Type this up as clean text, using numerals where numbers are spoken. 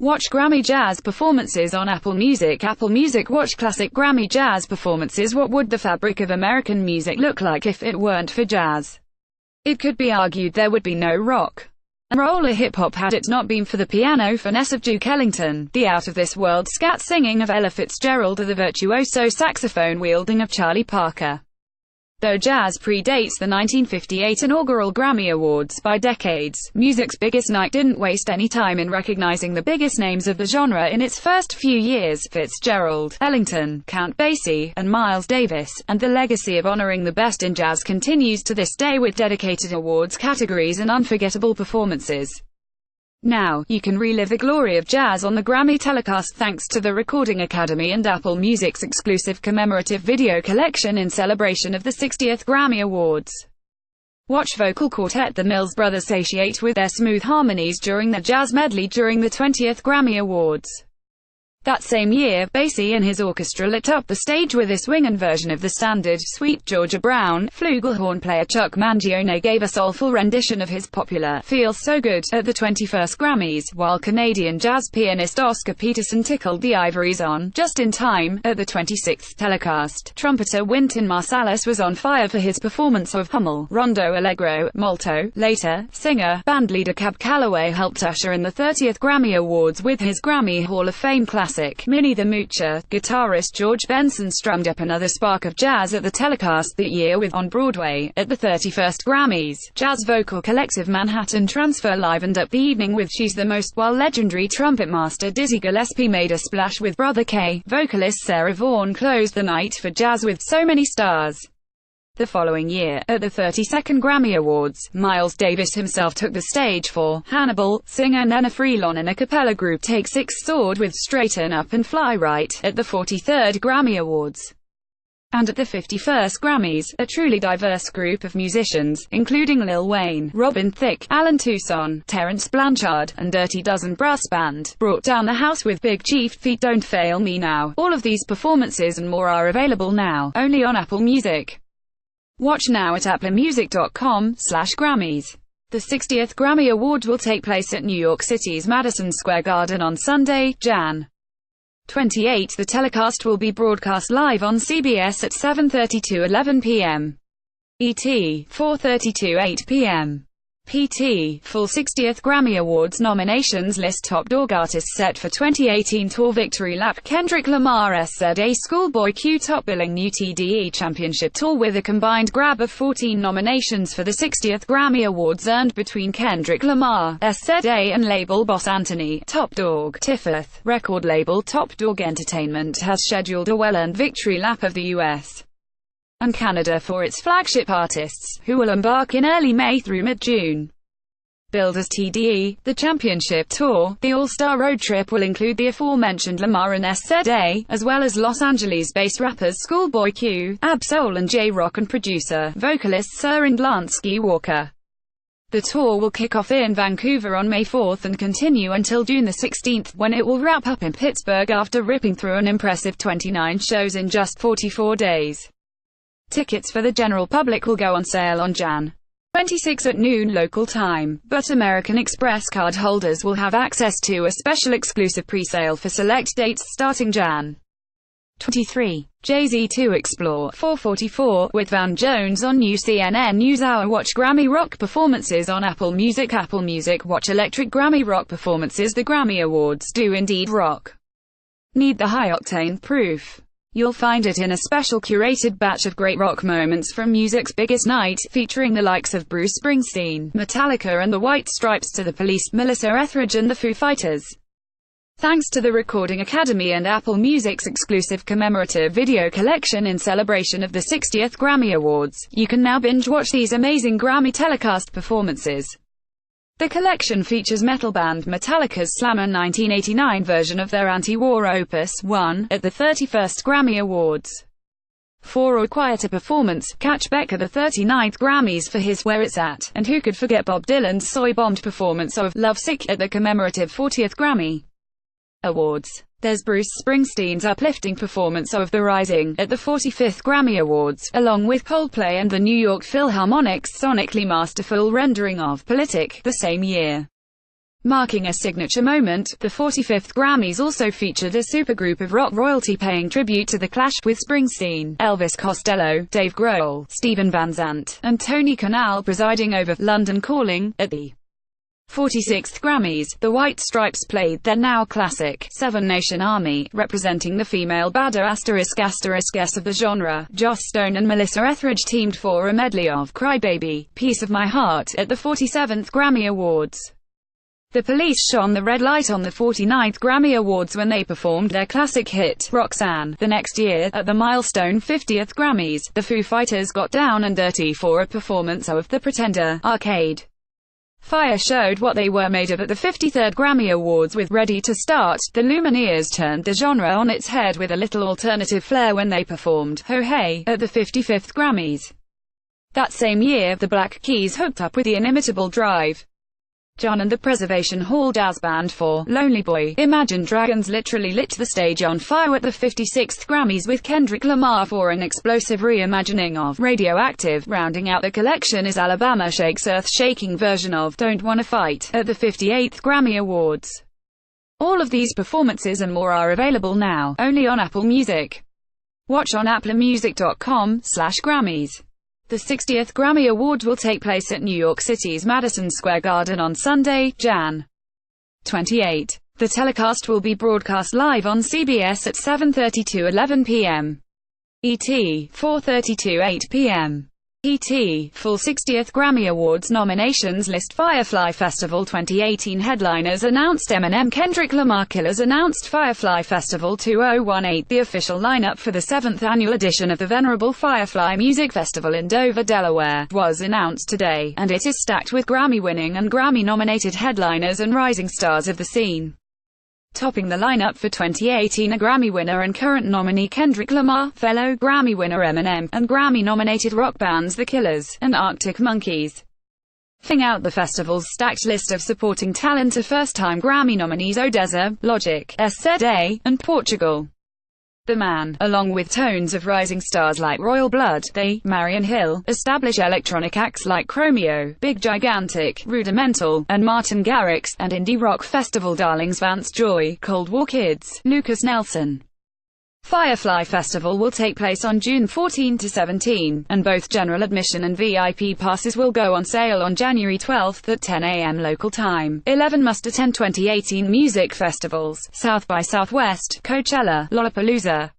Watch Grammy Jazz performances on Apple Music. Apple Music. Watch classic Grammy Jazz performances. What would the fabric of American music look like if it weren't for jazz? It could be argued there would be no rock and roll or hip-hop had it not been for the piano finesse of Duke Ellington, the out-of-this-world scat singing of Ella Fitzgerald, or the virtuoso saxophone wielding of Charlie Parker. Though jazz predates the 1958 inaugural Grammy Awards by decades, music's biggest night didn't waste any time in recognizing the biggest names of the genre in its first few years: Fitzgerald, Ellington, Count Basie, and Miles Davis, and the legacy of honoring the best in jazz continues to this day with dedicated awards categories and unforgettable performances. Now, you can relive the glory of jazz on the Grammy telecast thanks to the Recording Academy and Apple Music's exclusive commemorative video collection in celebration of the 60th Grammy Awards. Watch vocal quartet the Mills Brothers satiate with their smooth harmonies during their jazz medley during the 20th Grammy Awards. That same year, Basie and his orchestra lit up the stage with a swingin' version of the standard Sweet Georgia Brown. Flugelhorn player Chuck Mangione gave a soulful rendition of his popular Feels So Good at the 21st Grammys, while Canadian jazz pianist Oscar Peterson tickled the ivories on Just in Time at the 26th telecast. Trumpeter Wynton Marsalis was on fire for his performance of Hummel, Rondo Allegro, Molto. Later, singer, bandleader Cab Calloway helped usher in the 30th Grammy Awards with his Grammy Hall of Fame classic Minnie the Moocher. Guitarist George Benson strummed up another spark of jazz at the telecast that year with On Broadway at the 31st Grammys. Jazz vocal collective Manhattan Transfer livened up the evening with She's the Most, while legendary trumpet master Dizzy Gillespie made a splash with Brother K. Vocalist Sarah Vaughan closed the night for jazz with So Many Stars. The following year, at the 32nd Grammy Awards, Miles Davis himself took the stage for Hannibal. Singer Nena Freelon and a cappella group Take Six soared with Straighten Up and Fly Right at the 43rd Grammy Awards. And at the 51st Grammys, a truly diverse group of musicians, including Lil Wayne, Robin Thicke, Alan Toussaint, Terence Blanchard, and Dirty Dozen Brass Band, brought down the house with Big Chief feat Don't Fail Me Now. All of these performances and more are available now, only on Apple Music. Watch now at applemusic.com/Grammys. The 60th Grammy Awards will take place at New York City's Madison Square Garden on Sunday, Jan. 28. The telecast will be broadcast live on CBS at 7:30 to 11 p.m. ET, 4:30 to 8 p.m. PT. Full 60th Grammy Awards nominations list. Top Dog artists set for 2018 Tour Victory Lap: Kendrick Lamar SZA, Schoolboy Q. Top billing new TDE Championship Tour with a combined grab of 14 nominations for the 60th Grammy Awards earned between Kendrick Lamar, SZA and label boss Anthony Top Dog Tiffeth. Record label Top Dog Entertainment has scheduled a well-earned victory lap of the US and Canada for its flagship artists, who will embark in early May through mid-June. Billed as TDE, the championship tour, the All-Star Road Trip will include the aforementioned Lamar and SZA, as well as Los Angeles-based rappers Schoolboy Q, Ab-Soul and J-Rock, and producer, vocalist Sir and Lansky Walker. The tour will kick off in Vancouver on May 4th and continue until June the 16th, when it will wrap up in Pittsburgh after ripping through an impressive 29 shows in just 44 days. Tickets for the general public will go on sale on Jan. 26 at noon local time, but American Express card holders will have access to a special exclusive pre-sale for select dates starting Jan. 23. Jay-Z to Explore, 4:44, with Van Jones on new CNN NewsHour. Watch Grammy Rock performances on Apple Music. Apple Music. Watch electric Grammy Rock performances. The Grammy Awards do indeed rock. Need the high-octane proof? You'll find it in a special curated batch of great rock moments from music's biggest night, featuring the likes of Bruce Springsteen, Metallica and the White Stripes to the Police, Melissa Etheridge and the Foo Fighters. Thanks to the Recording Academy and Apple Music's exclusive commemorative video collection in celebration of the 60th Grammy Awards, you can now binge-watch these amazing Grammy telecast performances. The collection features metal band Metallica's Slammer 1989 version of their anti-war Opus 1 at the 31st Grammy Awards. For a quieter performance, catch Beck at the 39th Grammys for his Where It's At, and who could forget Bob Dylan's soy-bombed performance of Lovesick at the commemorative 40th Grammy Awards. There's Bruce Springsteen's uplifting performance of The Rising at the 45th Grammy Awards, along with Coldplay and the New York Philharmonic's sonically masterful rendering of Politic the same year. Marking a signature moment, the 45th Grammys also featured a supergroup of rock royalty paying tribute to The Clash, with Springsteen, Elvis Costello, Dave Grohl, Stephen Van Zandt, and Tony Kanal presiding over London Calling. At the 46th Grammys, the White Stripes played their now classic Seven Nation Army, representing the female badass of the genre. Joss Stone and Melissa Etheridge teamed for a medley of Crybaby, Piece of My Heart, at the 47th Grammy Awards. The Police shone the red light on the 49th Grammy Awards when they performed their classic hit, Roxanne. The next year, at the milestone 50th Grammys, the Foo Fighters got down and dirty for a performance of The Pretender. Arcade Fire showed what they were made of at the 53rd Grammy Awards with Ready to Start. The Lumineers turned the genre on its head with a little alternative flair when they performed Ho Hey at the 55th Grammys. That same year, the Black Keys hooked up with the inimitable Drive John and the Preservation Hall Jazz Band for Lonely Boy. Imagine Dragons literally lit the stage on fire at the 56th Grammys with Kendrick Lamar for an explosive reimagining of Radioactive. Rounding out the collection is Alabama Shake's earth-shaking version of Don't Wanna Fight at the 58th Grammy Awards. All of these performances and more are available now, only on Apple Music. Watch on applemusic.com/Grammys. The 60th Grammy Awards will take place at New York City's Madison Square Garden on Sunday, Jan. 28. The telecast will be broadcast live on CBS at 7:30 to 11 p.m. ET, 4:30 to 8 p.m. ET. Full 60th Grammy Awards nominations list. Firefly Festival 2018 headliners announced: Eminem, Kendrick Lamar. Killers announced. Firefly Festival 2018. The official lineup for the 7th annual edition of the venerable Firefly Music Festival in Dover, Delaware, was announced today, and it is stacked with Grammy-winning and Grammy-nominated headliners and rising stars of the scene. Topping the lineup for 2018 are Grammy winner and current nominee Kendrick Lamar, fellow Grammy winner Eminem, and Grammy-nominated rock bands The Killers and Arctic Monkeys. Filling out the festival's stacked list of supporting talent are first-time Grammy nominees Odessa, Logic, SZA, and Portugal the Man, along with tones of rising stars like Royal Blood, They, Marion Hill, established electronic acts like Chromeo, Big Gigantic, Rudimental, and Martin Garrix, and indie rock festival darlings Vance Joy, Cold War Kids, Lucas Nelson. Firefly Festival will take place on June 14 to 17, and both general admission and VIP passes will go on sale on January 12 at 10 a.m. local time. 11 must attend 2018 music festivals: South by Southwest, Coachella, Lollapalooza,